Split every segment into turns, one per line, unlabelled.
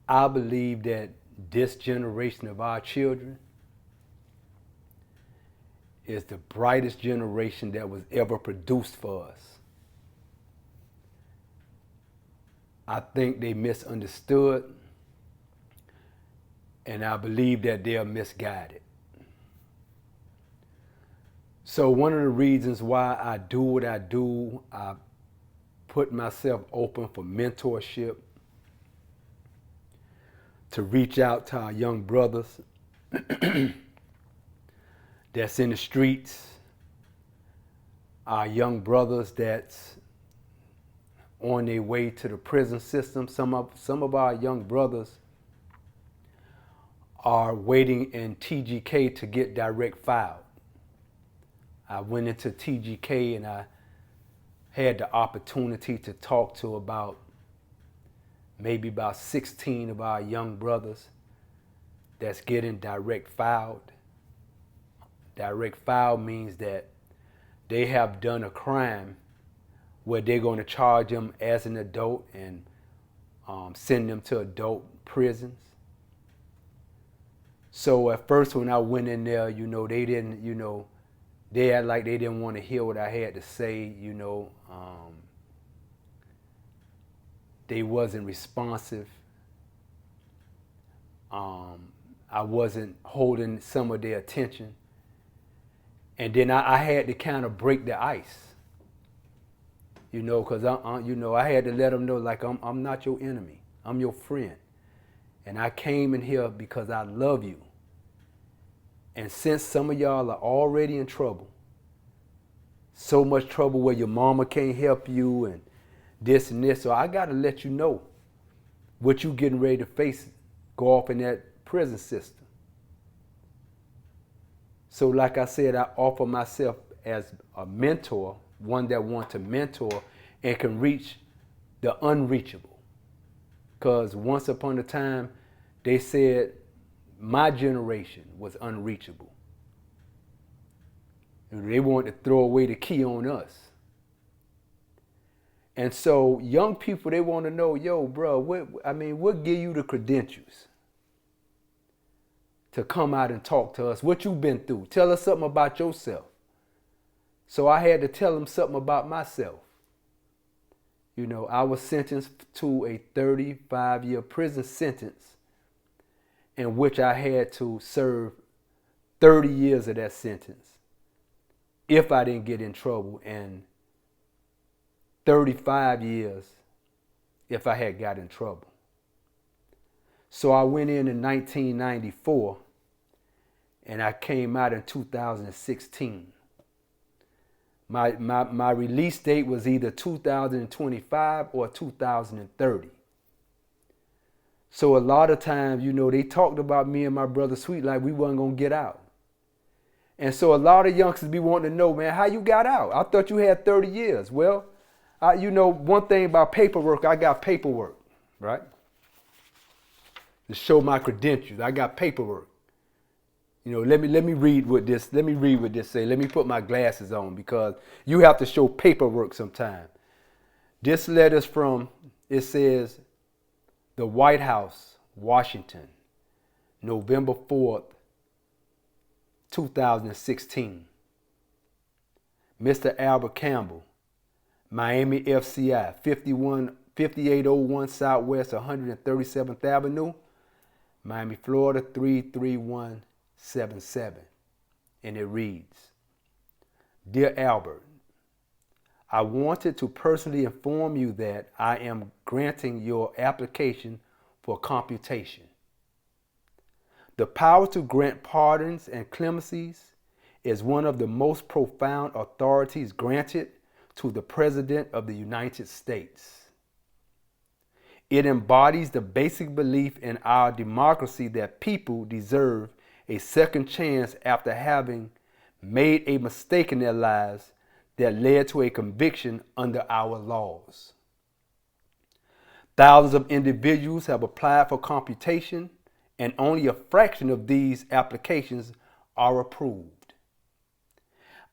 I believe that this generation of our children is the brightest generation that was ever produced for us. I think they misunderstood, and I believe that they are misguided. So one of the reasons why I do what I do, I put myself open for mentorship, to reach out to our young brothers that's in the streets, our young brothers that's on their way to the prison system. Some of our young brothers are waiting in TGK to get direct filed. I went into TGK and I had the opportunity to talk to maybe about 16 of our young brothers that's getting direct filed. Direct file means that they have done a crime where they're going to charge them as an adult and send them to adult prisons. So at first when I went in there, they didn't, they acted like they didn't want to hear what I had to say, they wasn't responsive. I wasn't holding some of their attention. And then I had to kind of break the ice, because I had to let them know, like, I'm not your enemy. I'm your friend. And I came in here because I love you. And since some of y'all are already in trouble, so much trouble where your mama can't help you and this and this, so I got to let you know what you getting ready to face, go off in that prison system. So like I said, I offer myself as a mentor, one that wants to mentor and can reach the unreachable. Because once upon a time, they said my generation was unreachable. They wanted to throw away the key on us. And so young people, they want to know, yo, bro, what give you the credentials to come out and talk to us? What you been through? Tell us something about yourself. So I had to tell them something about myself. I was sentenced to a 35-year prison sentence in which I had to serve 30 years of that sentence if I didn't get in trouble, and 35 years if I had got in trouble. So I went in 1994 and I came out in 2016. My release date was either 2025 or 2030. So a lot of times, they talked about me and my brother Sweet like we wasn't going to get out. And so a lot of youngsters be wanting to know, man, how you got out? I thought you had 30 years. Well, one thing about paperwork, I got paperwork, right? To show my credentials, I got paperwork. Let me read what this say. Let me put my glasses on because you have to show paperwork sometime. This letter's from, it says, the White House, Washington, November 4th, 2016. Mr. Albert Campbell, Miami FCI, 5801 Southwest 137th Avenue, Miami, Florida 33177. And it reads, Dear Albert, I wanted to personally inform you that I am granting your application for computation. The power to grant pardons and clemencies is one of the most profound authorities granted to the President of the United States. It embodies the basic belief in our democracy that people deserve a second chance after having made a mistake in their lives that led to a conviction under our laws. Thousands of individuals have applied for computation, and only a fraction of these applications are approved.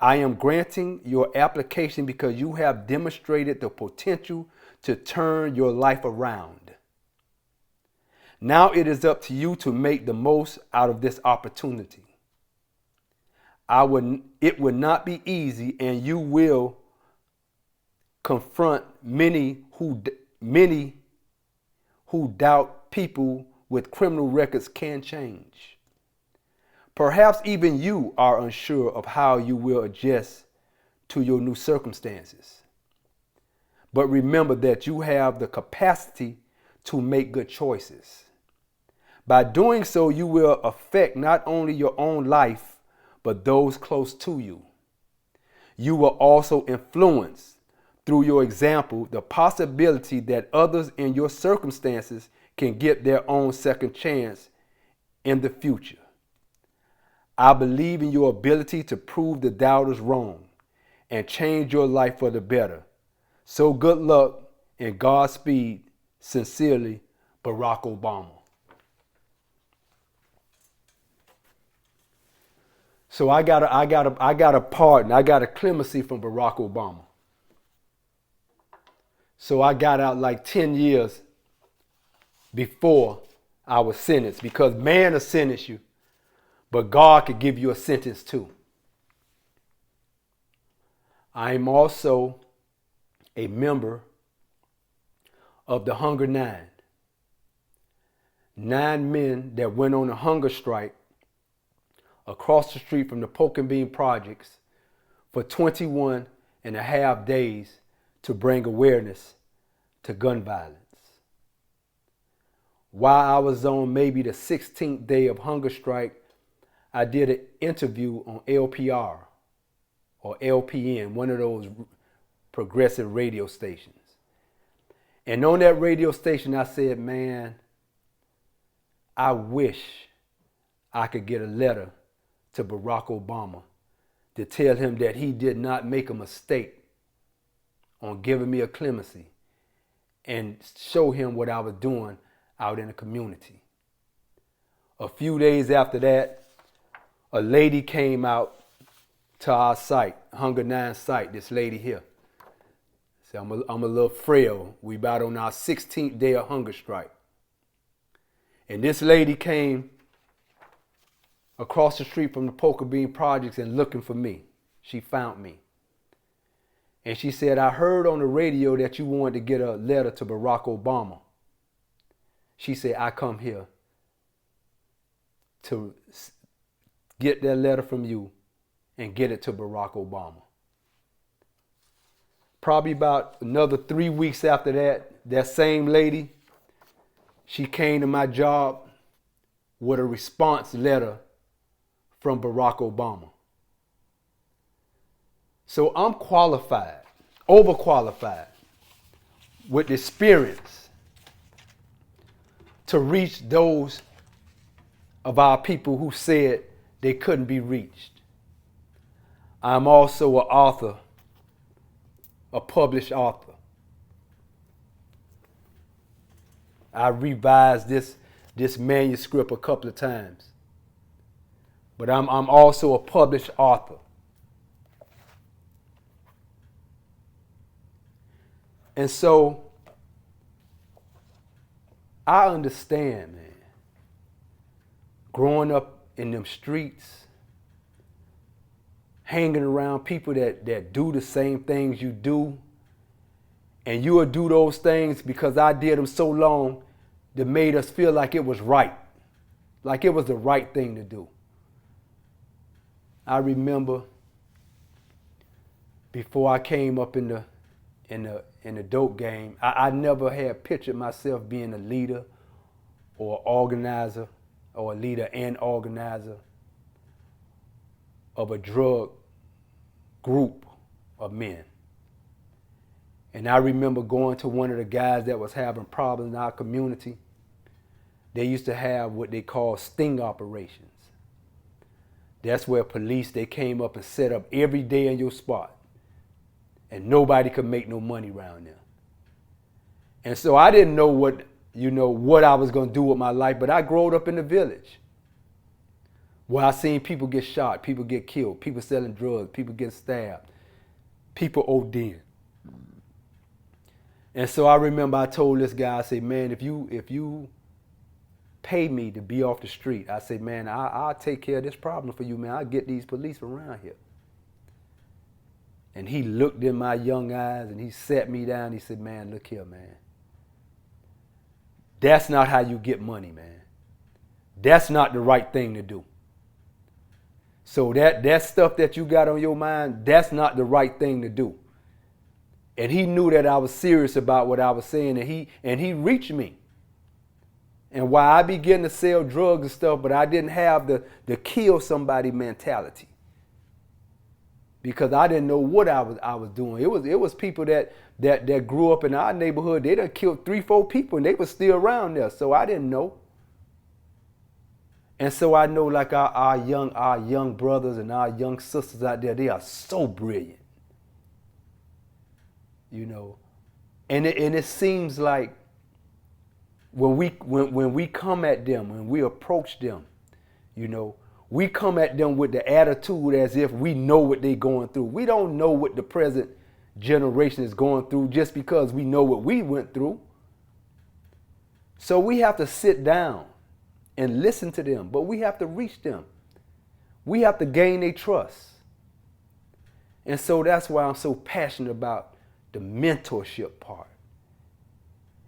I am granting your application because you have demonstrated the potential to turn your life around. Now it is up to you to make the most out of this opportunity. It will not be easy, and you will confront many who doubt people with criminal records can change. Perhaps even you are unsure of how you will adjust to your new circumstances. But remember that you have the capacity to make good choices. By doing so, you will affect not only your own life, but those close to you. You will also influence, through your example, the possibility that others in your circumstances can get their own second chance in the future. I believe in your ability to prove the doubters wrong and change your life for the better. So good luck and Godspeed. Sincerely, Barack Obama. So I got a pardon. I got a clemency from Barack Obama. So I got out like 10 years before I was sentenced, because man will sentence you, but God could give you a sentence too. I am also a member of the Hunger Nine. 9 men that went on a hunger strike across the street from the Pork and Bean Projects for 21 and a half days to bring awareness to gun violence. While I was on maybe the 16th day of hunger strike, I did an interview on LPR or LPN, one of those progressive radio stations. And on that radio station, I said, man, I wish I could get a letter to Barack Obama to tell him that he did not make a mistake on giving me a clemency, and show him what I was doing out in the community. A few days after that, a lady came out to our site, Hunger Nine site, this lady here. So I'm a little frail. We about on our 16th day of hunger strike. And this lady came across the street from the Pork and Bean Projects and looking for me. She found me. And she said, I heard on the radio that you wanted to get a letter to Barack Obama. She said, I come here to get that letter from you and get it to Barack Obama. Probably about another 3 weeks after that, that same lady, she came to my job with a response letter from Barack Obama. So I'm qualified, overqualified, with experience to reach those of our people who said they couldn't be reached. I'm also an author, a published author. I revised this manuscript a couple of times. But I'm also a published author. And so I understand, man, growing up in them streets, hanging around people that do the same things you do, and you will do those things because I did them so long that made us feel like it was right, like it was the right thing to do. I remember before I came up in the dope game, I never had pictured myself being a leader or organizer, or a leader and organizer of a drug group of men. And I remember going to one of the guys that was having problems in our community. They used to have what they call sting operations. That's where police, they came up and set up every day in your spot. And nobody could make no money around there. And so I didn't know what I was going to do with my life, but I growed up in the village where I seen people get shot, people get killed, people selling drugs, people get stabbed, people ODing. And so I remember I told this guy, I said, man, if you pay me to be off the street. I say, man, I'll take care of this problem for you, man. I'll get these police around here. And he looked in my young eyes and he sat me down. He said, man, look here, man. That's not how you get money, man. That's not the right thing to do. So that stuff that you got on your mind, that's not the right thing to do. And he knew that I was serious about what I was saying, and he reached me. And while I began to sell drugs and stuff, but I didn't have the kill somebody mentality. Because I didn't know what I was doing. It was people that grew up in our neighborhood. They done killed 3-4 people and they were still around there. So I didn't know. And so I know, like our young brothers and our young sisters out there, they are so brilliant. You know. And it seems like when we come at them, when we approach them, you know, we come at them with the attitude as if we know what they're going through. We don't know what the present generation is going through just because we know what we went through. So we have to sit down and listen to them, but we have to reach them. We have to gain their trust. And so that's why I'm so passionate about the mentorship part.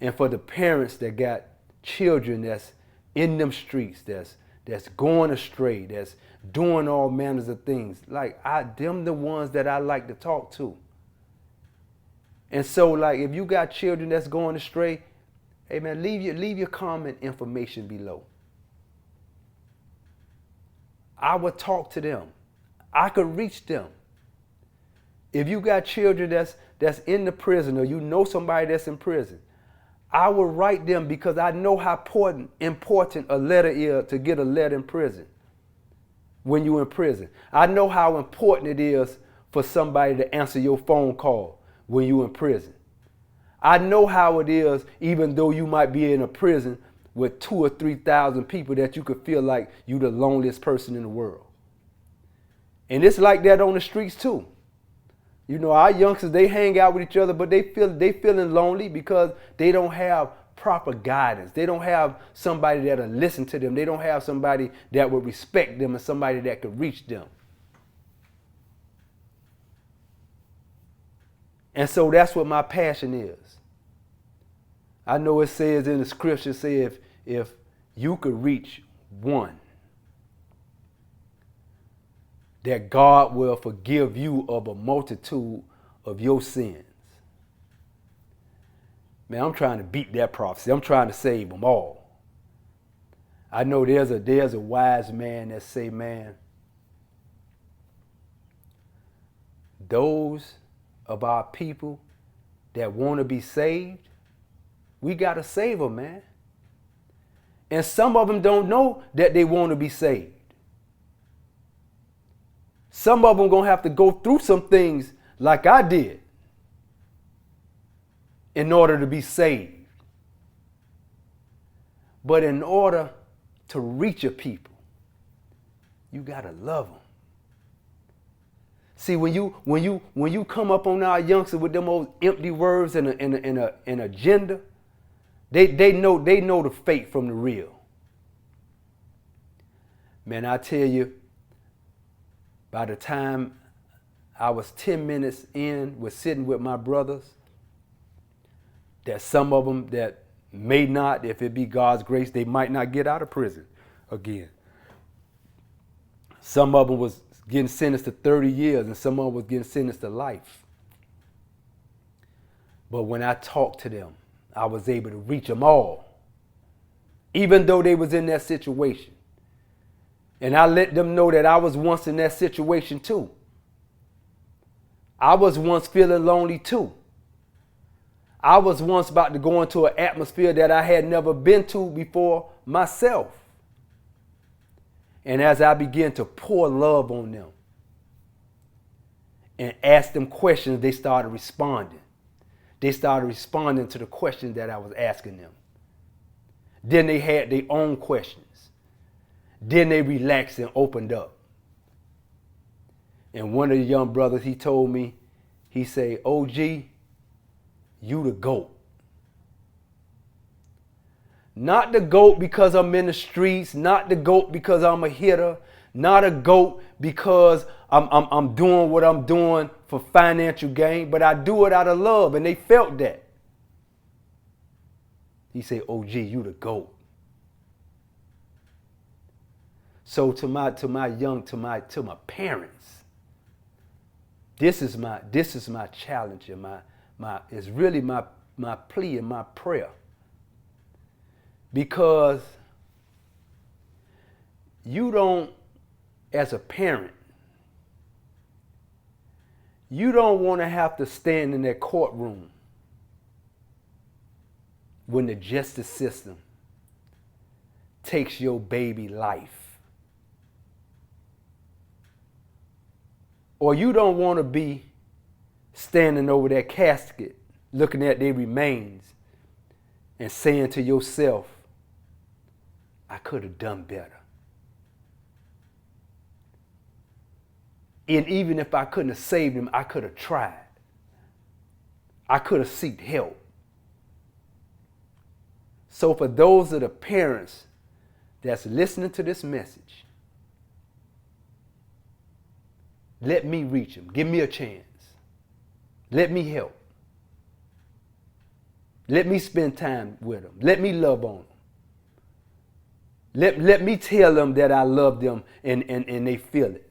And for the parents that got children that's in them streets, that's going astray, that's doing all manners of things. Like, them the ones that I like to talk to. And so, like, if you got children that's going astray, hey man, leave your comment information below. I would talk to them. I could reach them. If you got children that's in the prison, or you know somebody that's in prison, I will write them because I know how important a letter is to get a letter in prison. When you're in prison, I know how important it is for somebody to answer your phone call when you're in prison. I know how it is, even though you might be in a prison with 2,000 or 3,000 people, that you could feel like you're the loneliest person in the world. And it's like that on the streets too. You know, our youngsters, they hang out with each other, but they feeling lonely because they don't have proper guidance. They don't have somebody that'll listen to them. They don't have somebody that will respect them and somebody that could reach them. And so that's what my passion is. I know it says in the scripture, say if you could reach one, that God will forgive you of a multitude of your sins. Man, I'm trying to beat that prophecy. I'm trying to save them all. I know there's a wise man that say, man, those of our people that want to be saved, we got to save them, man. And some of them don't know that they want to be saved. Some of them going to have to go through some things like I did in order to be saved. But in order to reach a people, you got to love them. See, when you come up on our youngsters with them old empty words and an agenda, they know the fake from the real. Man, I tell you, by the time I was 10 minutes in with sitting with my brothers, that some of them that may not, if it be God's grace, they might not get out of prison again. Some of them was getting sentenced to 30 years and some of them was getting sentenced to life. But when I talked to them, I was able to reach them all, even though they was in that situation. And I let them know that I was once in that situation too. I was once feeling lonely too. I was once about to go into an atmosphere that I had never been to before myself. And as I began to pour love on them and ask them questions, they started responding. They started responding to the questions that I was asking them. Then they had their own questions. Then they relaxed and opened up. And one of the young brothers, he told me, he said, OG, you the GOAT. Not the GOAT because I'm in the streets, not the GOAT because I'm a hitter, not a GOAT because I'm doing what I'm doing for financial gain, but I do it out of love, and they felt that. He said, OG, you the GOAT. So to my parents, this is my challenge and it's really my plea and my prayer. Because you don't, as a parent, you don't want to have to stand in that courtroom when the justice system takes your baby life. Or you don't want to be standing over that casket looking at their remains and saying to yourself, I could have done better. And even if I couldn't have saved him, I could have tried. I could have sought help. So for those of the parents that's listening to this message, let me reach them. Give me a chance. Let me help. Let me spend time with them. Let me love on them. Let me tell them that I love them and they feel it.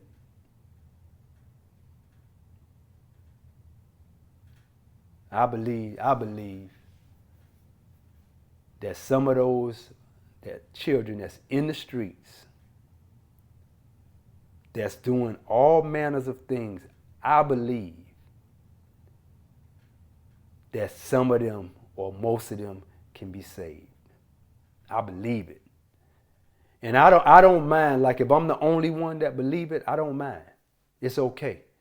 I believe that some of those that children that's in the streets, that's doing all manners of things, I believe that some of them or most of them can be saved. I believe it. And I don't mind, like if I'm the only one that believe it, I don't mind. It's okay.